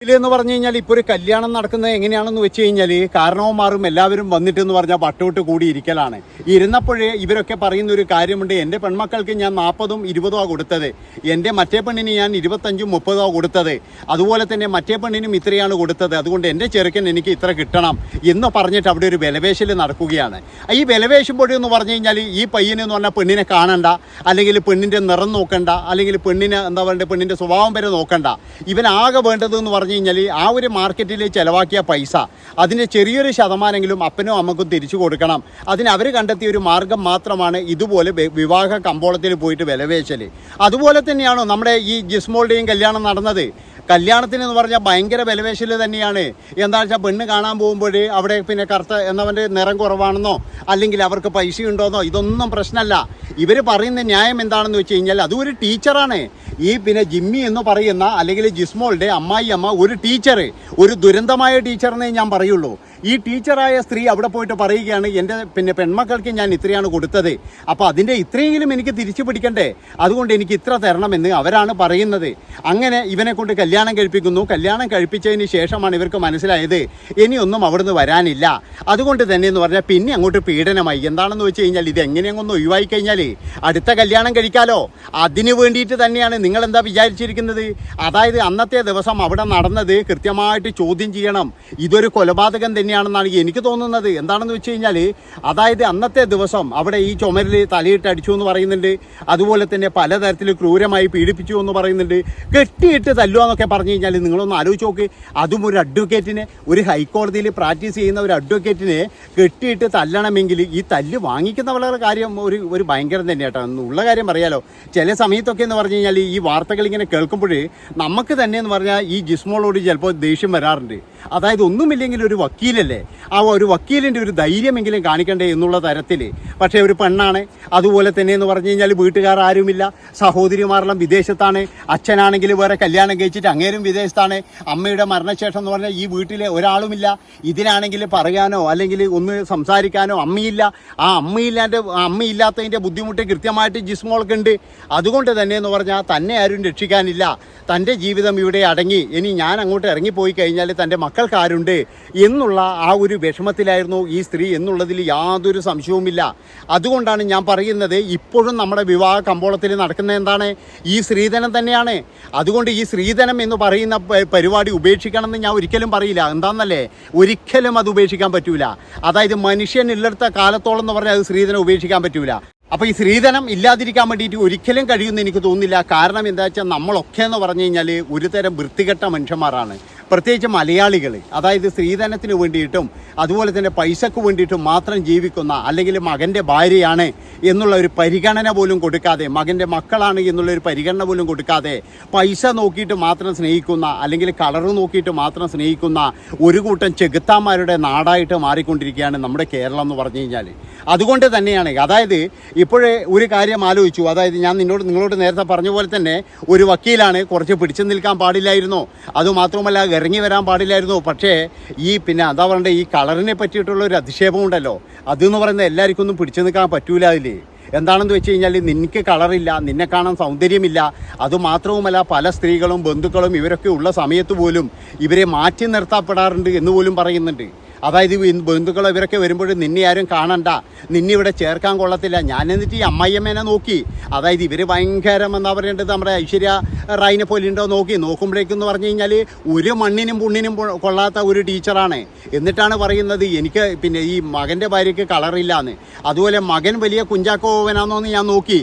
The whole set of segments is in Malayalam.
എന്ന് പറഞ്ഞു കഴിഞ്ഞാൽ ഇപ്പോൾ ഒരു കല്യാണം നടക്കുന്നത് എങ്ങനെയാണെന്ന് വെച്ച് കഴിഞ്ഞാൽ കാരണവന്മാരും എല്ലാവരും വന്നിട്ടെന്ന് പറഞ്ഞാൽ വട്ടോട്ട് കൂടി ഇരിക്കലാണ്. ഇരുന്നപ്പോഴേ ഇവരൊക്കെ പറയുന്ന ഒരു കാര്യമുണ്ട്, എൻ്റെ പെൺമക്കൾക്ക് ഞാൻ 40ഉം 20ഉം കൊടുത്തത്, എൻ്റെ മറ്റേ പെണ്ണിന് ഞാൻ 25ഉം 30ഉം കൊടുത്തത്, അതുപോലെ തന്നെ മറ്റേ പെണ്ണിനും ഇത്രയാണ് കൊടുത്തത്, അതുകൊണ്ട് എൻ്റെ ചെറുക്കൻ എനിക്ക് ഇത്ര കിട്ടണം എന്ന് പറഞ്ഞിട്ട് അവിടെ ഒരു വിലവേശൽ നടക്കുകയാണ്. ഈ വിലവേശുമ്പോഴെന്ന് പറഞ്ഞു കഴിഞ്ഞാൽ ഈ പയ്യനെന്ന് പറഞ്ഞാൽ പെണ്ണിനെ കാണണ്ട, അല്ലെങ്കിൽ പെണ്ണിൻ്റെ നിറം നോക്കണ്ട, അല്ലെങ്കിൽ പെണ്ണിനെ എന്താ പറയുക പെണ്ണിൻ്റെ സ്വഭാവം വരെ നോക്കണ്ട. ഇവനാകെ വേണ്ടതെന്ന് പറഞ്ഞു കഴിഞ്ഞാൽ ആ ഒരു മാർക്കറ്റിൽ ചിലവാക്കിയ പൈസ അതിൻ്റെ ചെറിയൊരു ശതമാനെങ്കിലും അപ്പനും അമ്മക്കും തിരിച്ചു കൊടുക്കണം. അതിന് അവർ കണ്ടെത്തിയ ഒരു മാർഗം മാത്രമാണ് ഇതുപോലെ വിവാഹ കമ്പോളത്തിൽ പോയിട്ട് വിലവേശൽ. അതുപോലെ തന്നെയാണോ നമ്മുടെ ഈ ജിസ്മോളുടെയും കല്യാണം നടന്നത്? കല്യാണത്തിന് എന്ന് പറഞ്ഞാൽ ഭയങ്കര വിലവേശൽ തന്നെയാണ്. എന്താണെന്ന് വെച്ചാൽ പെണ്ണ് കാണാൻ പോകുമ്പോൾ അവിടെ പിന്നെ കറുത്ത എന്നവൻ്റെ നിറം കുറവാണെന്നോ അല്ലെങ്കിൽ അവർക്ക് പൈസ ഉണ്ടോന്നോ ഇതൊന്നും പ്രശ്നമല്ല. ഇവർ പറയുന്ന ന്യായം എന്താണെന്ന് വെച്ച് കഴിഞ്ഞാൽ അതും ഒരു ടീച്ചറാണ്. ഈ പിന്നെ ജിമ്മി എന്ന് പറയുന്ന അല്ലെങ്കിൽ ജിസ്മോളുടെ അമ്മായിയമ്മ ഒരു ടീച്ചർ, ഒരു ദുരന്തമായ ടീച്ചറിനെ ഞാൻ പറയുള്ളൂ. ഈ ടീച്ചറായ സ്ത്രീ അവിടെ പോയിട്ട് പറയുകയാണ്, എൻ്റെ പിന്നെ പെൺമക്കൾക്ക് ഞാൻ ഇത്രയാണ് കൊടുത്തത്, അപ്പോൾ അതിൻ്റെ ഇത്രയെങ്കിലും എനിക്ക് തിരിച്ചു പിടിക്കണ്ടേ, അതുകൊണ്ട് എനിക്ക് ഇത്ര തരണമെന്ന് അവരാണ് പറയുന്നത്. അങ്ങനെ ഇവനെ കൊണ്ട് കല്യാണം കഴിപ്പിക്കുന്നു. കല്യാണം കഴിപ്പിച്ചതിന് ശേഷമാണ് ഇവർക്ക് മനസ്സിലായത് ഇനിയൊന്നും അവിടുന്ന് വരാനില്ല. അതുകൊണ്ട് തന്നെ എന്ന് പറഞ്ഞാൽ പിന്നെ അങ്ങോട്ട് പീഡനമായി. എന്താണെന്ന് വെച്ച് കഴിഞ്ഞാൽ ഇത് എങ്ങനെയൊന്നും ഒഴിവായി കഴിഞ്ഞാൽ അടുത്ത കല്യാണം കഴിക്കാലോ. അതിന് വേണ്ടിയിട്ട് തന്നെയാണ് നിങ്ങളെന്താ വിചാരിച്ചിരിക്കുന്നത്? അതായത് അന്നത്തെ ദിവസം അവിടെ നടന്നത് കൃത്യമായിട്ട് ചോദ്യം ചെയ്യണം. ഇതൊരു കൊലപാതകം തന്നെയാണെന്നാണ് എനിക്ക് തോന്നുന്നത്. എന്താണെന്ന് വെച്ച് കഴിഞ്ഞാൽ അതായത് അന്നത്തെ ദിവസം അവിടെ ഈ ചുമരിൽ തലയിട്ട് അടിച്ചു എന്ന് പറയുന്നുണ്ട്, അതുപോലെ തന്നെ പലതരത്തിൽ ക്രൂരമായി പീഡിപ്പിച്ചു എന്ന് പറയുന്നുണ്ട്, കെട്ടിയിട്ട് തല്ലുക എന്നൊക്കെ പറഞ്ഞു കഴിഞ്ഞാൽ നിങ്ങളൊന്ന് ആലോചിച്ച് നോക്ക്. അതും ഒരു അഡ്വക്കേറ്റിനെ, ഒരു ഹൈക്കോടതിയിൽ പ്രാക്ടീസ് ചെയ്യുന്ന ഒരു അഡ്വക്കേറ്റിനെ കെട്ടിയിട്ട് തല്ലണമെങ്കിൽ ഈ തല്ല് വാങ്ങിക്കുന്നവരുടെ കാര്യം ഒരു ഭയങ്കരം തന്നെ കേട്ടോ. ഉള്ള കാര്യം പറയാലോ. ചില സമയത്തൊക്കെ എന്ന് പറഞ്ഞു കഴിഞ്ഞാൽ ഈ വാർത്തകൾ ഇങ്ങനെ കേൾക്കുമ്പോൾ നമുക്ക് തന്നെ എന്ന് പറഞ്ഞാൽ ഈ ജിസ്മോളോട് ചിലപ്പോൾ ദേഷ്യം വരാറുണ്ട്. അതായത് ഒന്നുമില്ലെങ്കിൽ ഒരു വക്കീലല്ലേ, ആ ഒരു വക്കീലിൻ്റെ ഒരു ധൈര്യമെങ്കിലും കാണിക്കണ്ടേ എന്നുള്ള തരത്തിൽ. പക്ഷേ ഒരു പെണ്ണാണ്, അതുപോലെ തന്നെ എന്ന് പറഞ്ഞു കഴിഞ്ഞാൽ വീട്ടുകാർ ആരുമില്ല, സഹോദരിമാരെല്ലാം വിദേശത്താണ്, അച്ഛനാണെങ്കിൽ വേറെ കല്യാണം കഴിച്ചിട്ട് അങ്ങേരും വിദേശത്താണ്, അമ്മയുടെ മരണശേഷം എന്ന് പറഞ്ഞാൽ ഈ വീട്ടിലെ ഒരാളുമില്ല. ഇതിനാണെങ്കിൽ പറയാനോ അല്ലെങ്കിൽ ഒന്ന് സംസാരിക്കാനോ അമ്മയില്ല. ആ അമ്മയില്ലാത്തതിൻ്റെ ബുദ്ധിമുട്ട് കൃത്യമായിട്ട് ജിസ്മോൾക്കുണ്ട്. അതുകൊണ്ട് തന്നെ എന്ന് പറഞ്ഞാൽ തന്നെ ആരും രക്ഷിക്കാനില്ല. തൻ്റെ ജീവിതം ഇവിടെ അടങ്ങി, ഇനി ഞാൻ അങ്ങോട്ട് ഇറങ്ങിപ്പോയി കഴിഞ്ഞാൽ തൻ്റെ മക്കൾക്കാരുണ്ട് എന്നുള്ള ആ ഒരു വിഷമത്തിലായിരുന്നു ഈ സ്ത്രീ എന്നുള്ളതിൽ യാതൊരു സംശയവുമില്ല. അതുകൊണ്ടാണ് ഞാൻ പറയുന്നത് ഇപ്പോഴും നമ്മുടെ വിവാഹ കമ്പോളത്തിൽ നടക്കുന്ന എന്താണ്, ഈ സ്ത്രീധനം തന്നെയാണ്. അതുകൊണ്ട് ഈ സ്ത്രീധനം എന്ന് പറയുന്ന പരിപാടി ഉപേക്ഷിക്കണമെന്ന് ഞാൻ ഒരിക്കലും പറയില്ല. എന്താണെന്നല്ലേ, ഒരിക്കലും അത് ഉപേക്ഷിക്കാൻ പറ്റൂല. അതായത് മനുഷ്യനുള്ളിടത്ത കാലത്തോളം എന്ന് പറഞ്ഞാൽ അത് സ്ത്രീധനം ഉപേക്ഷിക്കാൻ പറ്റൂല. അപ്പോൾ ഈ സ്ത്രീധനം ഇല്ലാതിരിക്കാൻ വേണ്ടിയിട്ട് ഒരിക്കലും കഴിയുമെന്ന് എനിക്ക് തോന്നുന്നില്ല. കാരണം എന്താ വെച്ചാൽ നമ്മളൊക്കെ എന്ന് പറഞ്ഞു കഴിഞ്ഞാൽ ഒരു തരം വൃത്തികെട്ട മനുഷ്യന്മാരാണ്, പ്രത്യേകിച്ച് മലയാളികൾ. അതായത് സ്ത്രീധനത്തിന് വേണ്ടിയിട്ടും അതുപോലെ തന്നെ പൈസക്ക് വേണ്ടിയിട്ടും മാത്രം ജീവിക്കുന്ന, അല്ലെങ്കിൽ മകൻ്റെ ഭാര്യയാണ് എന്നുള്ള ഒരു പരിഗണന പോലും കൊടുക്കാതെ, മകൻ്റെ മക്കളാണ് എന്നുള്ളൊരു പരിഗണന പോലും കൊടുക്കാതെ പൈസ നോക്കിയിട്ട് മാത്രം സ്നേഹിക്കുന്ന, അല്ലെങ്കിൽ കളറ് നോക്കിയിട്ട് മാത്രം സ്നേഹിക്കുന്ന ഒരു കൂട്ടം ചെകുത്താന്മാരുടെ നാടായിട്ട് മാറിക്കൊണ്ടിരിക്കുകയാണ് നമ്മുടെ കേരളം എന്ന് പറഞ്ഞു കഴിഞ്ഞാൽ. അതുകൊണ്ട് തന്നെയാണ് അതായത് ഇപ്പോഴേ ഒരു കാര്യം ആലോചിച്ചു. അതായത് ഞാൻ നിങ്ങളോട് നേരത്തെ പറഞ്ഞ പോലെ തന്നെ ഒരു വക്കീലാണ്, കുറച്ച് പിടിച്ചു നിൽക്കാൻ പാടില്ലായിരുന്നോ, അതുമാത്രമല്ല ഇറങ്ങി വരാൻ പാടില്ലായിരുന്നു. പക്ഷേ ഈ പിന്നെ എന്താ പറയണ്ടേ, ഈ കളറിനെ പറ്റിയിട്ടുള്ള ഒരു അധിക്ഷേപമുണ്ടല്ലോ, അതെന്ന് പറയുന്നത് എല്ലാവർക്കും ഒന്നും പിടിച്ചു നിൽക്കാൻ പറ്റൂല. അതിൽ എന്താണെന്ന് വെച്ച് കഴിഞ്ഞാൽ നിനക്ക് കളറില്ല, നിന്നെ കാണാൻ സൗന്ദര്യമില്ല, അതുമാത്രവുമല്ല പല സ്ത്രീകളും ബന്ധുക്കളും ഇവരൊക്കെ ഉള്ള സമയത്ത് പോലും ഇവരെ മാറ്റി നിർത്തപ്പെടാറുണ്ട് എന്ന് പോലും പറയുന്നുണ്ട്. അതായത് ബന്ധുക്കൾ ഇവരൊക്കെ വരുമ്പോൾ നിന്നെ ആരും കാണണ്ട, നിന്നെ ഇവിടെ ചേർക്കാൻ കൊള്ളത്തില്ല. ഞാൻ എന്നിട്ട് ഈ അമ്മയമ്മേനെ നോക്കി, അതായത് ഇവർ ഭയങ്കരം എന്താ പറയേണ്ടത്, നമ്മുടെ ഐശ്വര്യ റായിനെ പോലെ ഉണ്ടോ നോക്കുമ്പോഴേക്കെന്ന് പറഞ്ഞു കഴിഞ്ഞാൽ ഒരു മണ്ണിനും പുണ്ണിനും കൊള്ളാത്ത ഒരു ടീച്ചറാണ്. എന്നിട്ടാണ് പറയുന്നത് എനിക്ക് പിന്നെ ഈ മകൻ്റെ ഭാര്യയ്ക്ക് കളറില്ലാന്ന്. അതുപോലെ മകൻ വലിയ കുഞ്ചാക്കോവനാണെന്ന് ഞാൻ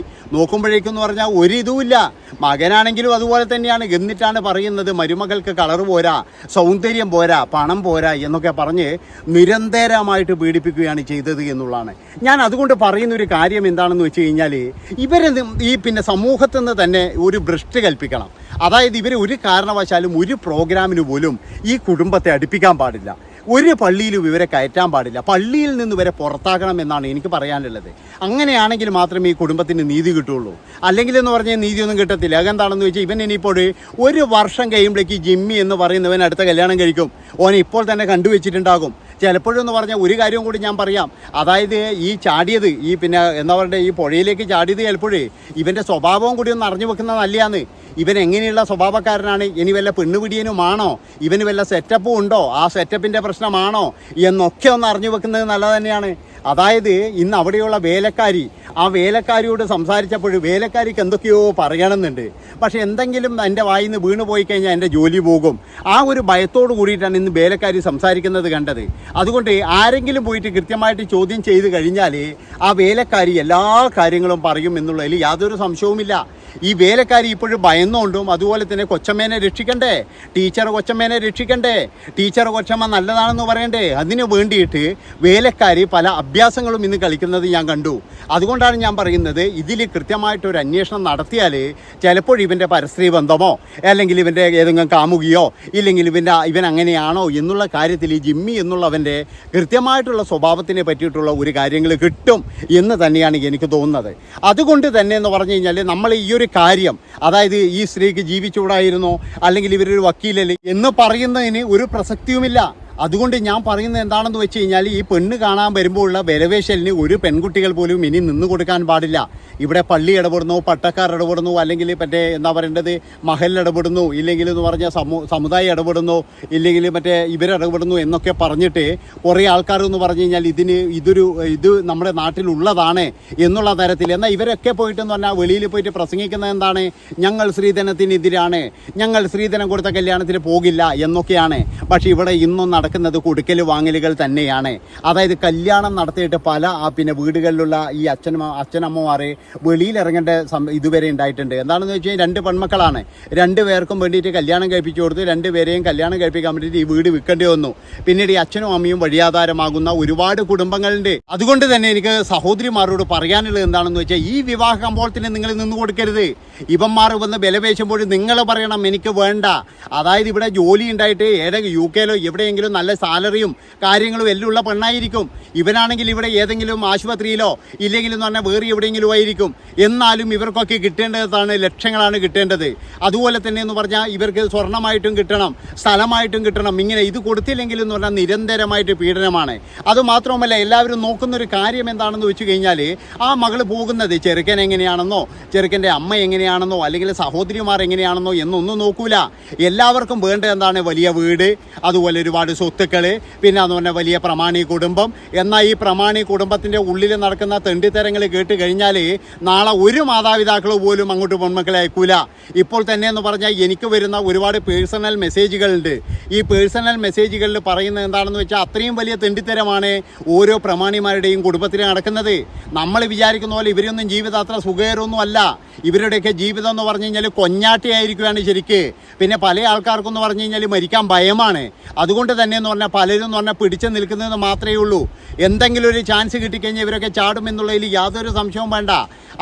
നോക്കുമ്പോഴേക്കെന്ന് പറഞ്ഞാൽ ഒരിതുമില്ല. മകനാണെങ്കിലും അതുപോലെ തന്നെയാണ്. എന്നിട്ടാണ് പറയുന്നത് മരുമകൾക്ക് കളർ പോരാ, സൗന്ദര്യം പോരാ, പണം പോരാ എന്നൊക്കെ പറഞ്ഞ് നിരന്തരമായിട്ട് പീഡിപ്പിക്കുകയാണ് ചെയ്തത് എന്നുള്ളതാണ്. ഞാൻ അതുകൊണ്ട് പറയുന്നൊരു കാര്യം എന്താണെന്ന് വെച്ച് കഴിഞ്ഞാൽ ഇവരെ ഈ പിന്നെ സമൂഹത്തിൽ നിന്ന് തന്നെ ഒരു ഭ്രഷ്ട് കൽപ്പിക്കണം. അതായത് ഇവർ ഒരു കാരണവശാലും ഒരു പ്രോഗ്രാമിന് പോലും ഈ കുടുംബത്തെ അടുപ്പിക്കാൻ പാടില്ല, ഒരു പള്ളിയിലും ഇവരെ കയറ്റാൻ പാടില്ല, പള്ളിയിൽ നിന്ന് ഇവരെ പുറത്താക്കണം എന്നാണ് എനിക്ക് പറയാനുള്ളത്. അങ്ങനെയാണെങ്കിൽ മാത്രമേ ഈ കുടുംബത്തിന് നീതി കിട്ടുള്ളൂ. അല്ലെങ്കിൽ എന്ന് പറഞ്ഞാൽ നീതിയൊന്നും കിട്ടത്തില്ല. അതെന്താണെന്ന് വെച്ചാൽ ഇവൻ ഇനിയിപ്പോൾ ഒരു വർഷം കഴിയുമ്പോഴേക്ക് ജിമ്മി എന്ന് പറയുന്നവൻ അടുത്ത കല്യാണം കഴിക്കും. ഓനെ ഇപ്പോൾ തന്നെ കണ്ടുവച്ചിട്ടുണ്ടാകും. ചിലപ്പോഴെന്ന് പറഞ്ഞാൽ ഒരു കാര്യം കൂടി ഞാൻ പറയാം. അതായത് ഈ ചാടിയത് ഈ പിന്നെ എന്താ പറയുക ഈ പുഴയിലേക്ക് ചാടിയത് ചിലപ്പോഴേ ഇവൻ്റെ സ്വഭാവവും കൂടി ഒന്ന് അറിഞ്ഞു വെക്കുന്നത് നല്ലതാണ്. ഇവൻ എങ്ങനെയുള്ള സ്വഭാവക്കാരനാണ്, ഇനി വല്ല പെണ്ണുപിടിയനുമാണോ, ഇവന് വല്ല സെറ്റപ്പും ഉണ്ടോ, ആ സെറ്റപ്പിൻ്റെ പ്രശ്നമാണോ എന്നൊക്കെ ഒന്ന് അറിഞ്ഞു വെക്കുന്നത് നല്ലത് തന്നെയാണ്. അതായത് ഇന്ന് അവിടെയുള്ള വേലക്കാരി, ആ വേലക്കാരിയോട് സംസാരിച്ചപ്പോൾ വേലക്കാരിക്ക് എന്തൊക്കെയോ പറയണമെന്നുണ്ട്. പക്ഷെ എന്തെങ്കിലും എൻ്റെ വായിൽ നിന്ന് വീണ് പോയി കഴിഞ്ഞാൽ എൻ്റെ ജോലി പോകും. ആ ഒരു ഭയത്തോട് കൂടിയിട്ടാണ് ഇന്ന് വേലക്കാരി സംസാരിക്കുന്നത് കണ്ടത്. അതുകൊണ്ട് ആരെങ്കിലും പോയിട്ട് കൃത്യമായിട്ട് ചോദ്യം ചെയ്ത് കഴിഞ്ഞാൽ ആ വേലക്കാരി എല്ലാ കാര്യങ്ങളും പറയും എന്നുള്ളതിൽ യാതൊരു സംശയവുമില്ല. ഈ വേലക്കാരി ഇപ്പോഴും ഭയന്നുകൊണ്ടും അതുപോലെ തന്നെ കൊച്ചമ്മേനെ രക്ഷിക്കണ്ടേ, ടീച്ചർ കൊച്ചമ്മേനെ രക്ഷിക്കണ്ടേ, ടീച്ചർ കൊച്ചമ്മ നല്ലതാണെന്ന് പറയണ്ടേ, അതിന് വേണ്ടിയിട്ട് വേലക്കാരി പല അഭ്യാസങ്ങളും ഇന്ന് കളിക്കുന്നത് ഞാൻ കണ്ടു. അതുകൊണ്ടാണ് ഞാൻ പറയുന്നത് ഇതിൽ കൃത്യമായിട്ടൊരു അന്വേഷണം നടത്തിയാൽ ചിലപ്പോൾ ഇവൻ്റെ പരസ്ത്രീ ബന്ധമോ അല്ലെങ്കിൽ ഇവൻ്റെ ഏതെങ്കിലും കാമുകിയോ ഇല്ലെങ്കിൽ ഇവൻ അങ്ങനെയാണോ എന്നുള്ള കാര്യത്തിൽ ഈ ജിമ്മി എന്നുള്ളവൻ്റെ കൃത്യമായിട്ടുള്ള സ്വഭാവത്തിനെ പറ്റിയിട്ടുള്ള ഒരു കാര്യങ്ങൾ കിട്ടും എന്ന് തന്നെയാണ് എനിക്ക് തോന്നുന്നത്. അതുകൊണ്ട് തന്നെ എന്ന് പറഞ്ഞു കഴിഞ്ഞാൽ നമ്മൾ ഈ ഒരു കാര്യം, അതായത് ഈ സ്ത്രീക്ക് ജീവിച്ചുകൂടായിരുന്നോ അല്ലെങ്കിൽ ഇവരൊരു വക്കീലല്ലേ എന്ന് പറയുന്നതിന് ഒരു പ്രസക്തിയുമില്ല. അതുകൊണ്ട് ഞാൻ പറയുന്നത് എന്താണെന്ന് വെച്ച് കഴിഞ്ഞാൽ ഈ പെണ്ണ് കാണാൻ വരുമ്പോഴുള്ള വിലവേശലിന് ഒരു പെൺകുട്ടികൾ പോലും ഇനി നിന്ന് കൊടുക്കാൻ പാടില്ല. ഇവിടെ പള്ളി ഇടപെടുന്നു, പട്ടക്കാർ ഇടപെടുന്നു, അല്ലെങ്കിൽ മറ്റേ എന്താ പറയേണ്ടത് മഹൽ ഇടപെടുന്നു, ഇല്ലെങ്കിൽ എന്ന് പറഞ്ഞാൽ സമുദായം ഇടപെടുന്നു, ഇല്ലെങ്കിൽ മറ്റേ ഇവരിടപെടുന്നു എന്നൊക്കെ പറഞ്ഞിട്ട് കുറേ ആൾക്കാർ എന്ന് പറഞ്ഞു കഴിഞ്ഞാൽ ഇത് നമ്മുടെ നാട്ടിലുള്ളതാണ് എന്നുള്ള തരത്തിൽ. എന്നാൽ ഇവരൊക്കെ പോയിട്ടെന്ന് പറഞ്ഞാൽ വെളിയിൽ പോയിട്ട് പ്രസംഗിക്കുന്നത് എന്താണ്, ഞങ്ങൾ സ്ത്രീധനത്തിനെതിരാണ്, ഞങ്ങൾ സ്ത്രീധനം കൊടുത്ത കല്യാണത്തിന് പോകില്ല എന്നൊക്കെയാണ്. പക്ഷേ ഇവിടെ ഇന്നും നടക്കുന്നത് കൊടുക്കൽ വാങ്ങലുകൾ തന്നെയാണ്. അതായത് കല്യാണം നടത്തിയിട്ട് പല പിന്നെ വീടുകളിലുള്ള ഈ അച്ഛനമ്മമാർ വെളിയിലിറങ്ങേണ്ട ഇതുവരെ ഉണ്ടായിട്ടുണ്ട്. എന്താണെന്ന് വെച്ച് കഴിഞ്ഞാൽ 2 പെൺമക്കളാണ്, 2 പേർക്കും വേണ്ടിയിട്ട് കല്യാണം കഴിപ്പിച്ചു കൊടുത്ത് 2 പേരെയും കല്യാണം കഴിപ്പിക്കാൻ വേണ്ടിയിട്ട് ഈ വീട് വിൽക്കേണ്ടി വന്നു. പിന്നീട് ഈ അച്ഛനും അമ്മയും വഴിയാധാരമാകുന്ന ഒരുപാട് കുടുംബങ്ങളുണ്ട്. അതുകൊണ്ട് തന്നെ എനിക്ക് സഹോദരിമാരോട് പറയാനുള്ളത് എന്താണെന്ന് വെച്ചാൽ ഈ വിവാഹ കമ്പോളത്തിന് നിങ്ങൾ നിന്ന് കൊടുക്കരുത്. ഇവന്മാർ വന്ന് വിലപേശുമ്പോൾ നിങ്ങൾ പറയണം എനിക്ക് വേണ്ട. അതായത് ഇവിടെ ജോലി ഉണ്ടായിട്ട് UK-ലോ എവിടെയെങ്കിലും നല്ല സാലറിയും കാര്യങ്ങളും എല്ലാം ഉള്ള പെണ്ണായിരിക്കും. ഇവനാണെങ്കിൽ ഇവിടെ ഏതെങ്കിലും ആശുപത്രിയിലോ ഇല്ലെങ്കിൽ എന്ന് പറഞ്ഞാൽ വേറെ എവിടെയെങ്കിലും ആയിരിക്കും. എന്നാലും ഇവർക്കൊക്കെ കിട്ടേണ്ടതാണ്, ലക്ഷങ്ങളാണ് കിട്ടേണ്ടത്. അതുപോലെ തന്നെ എന്ന് പറഞ്ഞാൽ ഇവർക്ക് സ്വർണ്ണമായിട്ടും കിട്ടണം, സ്ഥലമായിട്ടും കിട്ടണം. ഇങ്ങനെ ഇത് കൊടുത്തില്ലെങ്കിൽ എന്ന് പറഞ്ഞാൽ നിരന്തരമായിട്ട് പീഡനമാണ്. അതുമാത്രമല്ല എല്ലാവരും നോക്കുന്നൊരു കാര്യം എന്താണെന്ന് വെച്ച് കഴിഞ്ഞാൽ ആ മകൾ പോകുന്നത് ചെറുക്കൻ എങ്ങനെയാണെന്നോ ചെറുക്കൻ്റെ അമ്മ എങ്ങനെയാണെന്നോ അല്ലെങ്കിൽ സഹോദരിമാർ എങ്ങനെയാണെന്നോ എന്നൊന്നും നോക്കൂല. എല്ലാവർക്കും വേണ്ടത് എന്താണ്, വലിയ വീട്, അതുപോലെ ഒരുപാട് സ്വത്തുക്കൾ, പിന്നെ എന്ന് പറഞ്ഞാൽ വലിയ പ്രമാണി കുടുംബം. എന്നാൽ ഈ പ്രമാണി കുടുംബത്തിൻ്റെ ഉള്ളിൽ നടക്കുന്ന തെണ്ടിത്തരങ്ങൾ കേട്ട് കഴിഞ്ഞാൽ നാളെ ഒരു മാതാപിതാക്കൾ പോലും അങ്ങോട്ട് പെൺമക്കളെ അയക്കൂല. ഇപ്പോൾ തന്നെ എന്ന് പറഞ്ഞാൽ എനിക്ക് വരുന്ന ഒരുപാട് പേഴ്സണൽ മെസ്സേജുകളുണ്ട്. ഈ പേഴ്സണൽ മെസ്സേജുകളിൽ പറയുന്നത് എന്താണെന്ന് വെച്ചാൽ അത്രയും വലിയ തെണ്ടിത്തരമാണ് ഓരോ പ്രമാണിമാരുടെയും കുടുംബത്തിൽ നടക്കുന്നത്. നമ്മൾ വിചാരിക്കുന്ന പോലെ ഇവരൊന്നും ജീവിതം അത്ര സുഖകരമൊന്നും അല്ല. ഇവരുടെയൊക്കെ ജീവിതം എന്ന് പറഞ്ഞു കഴിഞ്ഞാൽ കൊഞ്ഞാട്ടിയായിരിക്കുകയാണ് ശരിക്ക്. പിന്നെ പല ആൾക്കാർക്കെന്ന് പറഞ്ഞു കഴിഞ്ഞാൽ മരിക്കാൻ ഭയമാണ്. അതുകൊണ്ട് തന്നെ എന്ന് പറഞ്ഞാൽ പലരും എന്ന് പറഞ്ഞാൽ പിടിച്ചു നിൽക്കുന്നതെന്ന് മാത്രമേ ഉള്ളൂ. എന്തെങ്കിലും ഒരു ചാൻസ് കിട്ടിക്കഴിഞ്ഞാൽ ഇവരൊക്കെ ചാടും എന്നുള്ളതിൽ യാതൊരു സംശയവും വേണ്ട.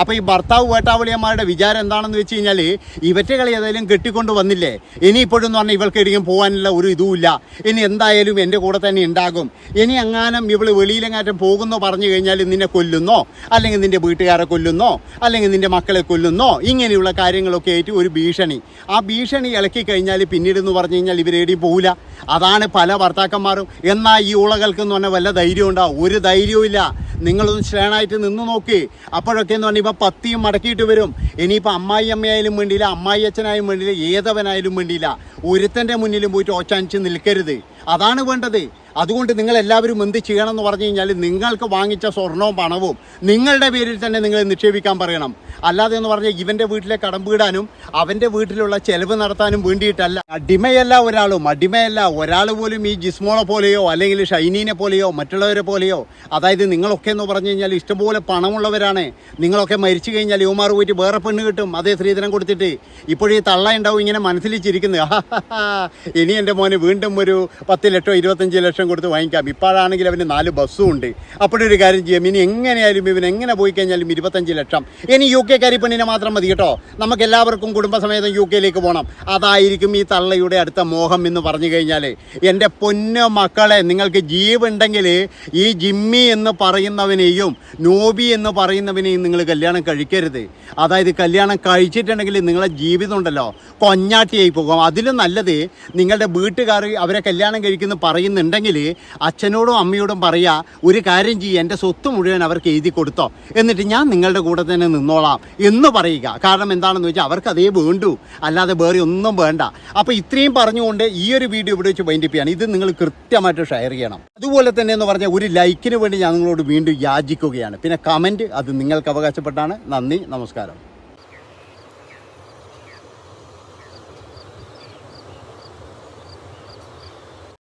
അപ്പോൾ ഈ ഭർത്താവ് വേട്ടാവളിയന്മാരുടെ വിചാരം എന്താണെന്ന് വെച്ച് കഴിഞ്ഞാൽ ഇവറ്റകളെ ഏതായാലും കെട്ടിക്കൊണ്ട് വന്നില്ലേ, ഇനിയിപ്പോഴും എന്ന് പറഞ്ഞാൽ ഇവൾക്ക് എവിടെയും പോകാനുള്ള ഒരു ഇതുമില്ല, ഇനി എന്തായാലും എൻ്റെ കൂടെ തന്നെ ഉണ്ടാകും. ഇനി എങ്ങാനും ഇവൾ വെളിയിലെങ്ങാറ്റം പോകുന്നോ പറഞ്ഞു കഴിഞ്ഞാൽ നിന്നെ കൊല്ലുന്നോ, അല്ലെങ്കിൽ നിൻ്റെ വീട്ടുകാരെ കൊല്ലുന്നോ, അല്ലെങ്കിൽ നിൻ്റെ മക്കളെ കൊല്ലുന്നോ, ഇങ്ങനെയുള്ള കാര്യങ്ങളൊക്കെ ആയിട്ട് ഒരു ഭീഷണി. ആ ഭീഷണി ഇളക്കി കഴിഞ്ഞാൽ പിന്നീട് എന്ന് പറഞ്ഞു കഴിഞ്ഞാൽ ഇവരെവിടെയും പോകില്ല. അതാണ് പല ഭർത്താക്കന്മാരും. എന്നാൽ ഈ ഊളകൾക്കെന്ന് പറഞ്ഞാൽ വല്ല ധൈര്യം ഉണ്ടാവും? ഒരു ധൈര്യവും ഇല്ല. നിങ്ങളൊന്ന് സ്ട്രേണായിട്ട് നിന്ന് നോക്കി. അപ്പോഴൊക്കെ എന്ന് പറഞ്ഞാൽ ഇപ്പോൾ പത്തിയും മടക്കിയിട്ട് വരും. ഇനിയിപ്പോൾ അമ്മായി അമ്മയായാലും വേണ്ടിയില്ല, അമ്മായി അച്ഛനായാലും വേണ്ടിയില്ല, ഏതവനായാലും വേണ്ടിയില്ല, ഒരുത്തൻ്റെ മുന്നിലും പോയിട്ട് ഓച്ചാനിച്ച് നിൽക്കരുത്. അതാണ് വേണ്ടത്. അതുകൊണ്ട് നിങ്ങളെല്ലാവരും എന്ത് ചെയ്യണമെന്ന് പറഞ്ഞു കഴിഞ്ഞാൽ നിങ്ങൾക്ക് വാങ്ങിച്ച സ്വർണവും പണവും നിങ്ങളുടെ പേരിൽ തന്നെ നിങ്ങൾ നിക്ഷേപിക്കാൻ പറയണം. അല്ലാതെ എന്ന് പറഞ്ഞാൽ ഇവൻ്റെ വീട്ടിലെ കടം വീടാനും അവൻ്റെ വീട്ടിലുള്ള ചെലവ് നടത്താനും വേണ്ടിയിട്ടല്ല. അടിമയല്ല ഒരാൾ പോലും ഈ ജിസ്മോളെ പോലെയോ അല്ലെങ്കിൽ ഷൈനീനെ പോലെയോ മറ്റുള്ളവരെ പോലെയോ. അതായത് നിങ്ങളൊക്കെ എന്ന് പറഞ്ഞു കഴിഞ്ഞാൽ ഇഷ്ടംപോലെ പണമുള്ളവരാണ്. നിങ്ങളൊക്കെ മരിച്ചു കഴിഞ്ഞാൽ യുവമാർ പോയിട്ട് വേറെ പെണ്ണ് കിട്ടും അതേ സ്ത്രീധനം കൊടുത്തിട്ട്. ഇപ്പോഴീ തള്ള ഉണ്ടാവും ഇങ്ങനെ മനസ്സിൽ ചിരിക്കുന്നത്, ഇനി എൻ്റെ മോന് വീണ്ടും ഒരു 10 ലക്ഷം 25 ലക്ഷം കൊടുത്ത് വാങ്ങിക്കാം. ഇപ്പോഴാണെങ്കിൽ അവന് 4 ബസ്സും ഉണ്ട്. അപ്പോഴൊരു കാര്യം ചെയ്യാം, ഇനി എങ്ങനെയായാലും ഇവൻ എങ്ങനെ പോയി കഴിഞ്ഞാലും 25 ലക്ഷം. ഇനി UK പെണ്ണിനെ മാത്രം മതി കേട്ടോ, നമുക്ക് എല്ലാവർക്കും കുടുംബസമേതം UK-ലേക്ക് പോകണം. അതായിരിക്കും ഈ തള്ളയുടെ അടുത്ത മോഹം എന്ന് പറഞ്ഞു കഴിഞ്ഞാൽ. എൻ്റെ പൊന്നു മക്കളെ, നിങ്ങൾക്ക് ജീവുണ്ടെങ്കിൽ ഈ ജിമ്മി എന്ന് പറയുന്നവനെയും നോബി എന്ന് പറയുന്നവനെയും നിങ്ങൾ കല്യാണം കഴിക്കരുത്. അതായത് കല്യാണം കഴിച്ചിട്ടുണ്ടെങ്കിൽ നിങ്ങളെ ജീവിതം ഉണ്ടല്ലോ കൊഞ്ഞാട്ടിയായി പോകും. അതിലും നല്ലത് നിങ്ങളുടെ വീട്ടുകാർ അവരെ കല്യാണം കഴിക്കുന്നു പറയുന്നുണ്ടെങ്കിൽ ഉണ്ടെങ്കിൽ അച്ഛനോടും അമ്മയോടും പറയുക, ഒരു കാര്യം ചെയ്യുക, എൻ്റെ സ്വത്ത് മുഴുവൻ അവർക്ക് എഴുതി കൊടുത്തോ, എന്നിട്ട് ഞാൻ നിങ്ങളുടെ കൂടെ തന്നെ നിന്നോളാം എന്ന് പറയുക. കാരണം എന്താണെന്ന് വെച്ചാൽ അവർക്ക് അതേ വേണ്ടൂ, അല്ലാതെ വേറെ ഒന്നും വേണ്ട. അപ്പോൾ ഇത്രയും പറഞ്ഞുകൊണ്ട് ഈ ഒരു വീഡിയോ ഇവിടെ വെച്ച് വൈൻഡപ്പ് ചെയ്യാണ്. ഇത് നിങ്ങൾ കൃത്യമായിട്ട് ഷെയർ ചെയ്യണം. അതുപോലെ തന്നെ എന്ന് പറഞ്ഞാൽ ഒരു ലൈക്കിന് വേണ്ടി ഞാൻ നിങ്ങളോട് വീണ്ടും യാചിക്കുകയാണ്. പിന്നെ കമൻറ്റ് അത് നിങ്ങൾക്ക് അവകാശപ്പെട്ടാണ്. നന്ദി, നമസ്കാരം.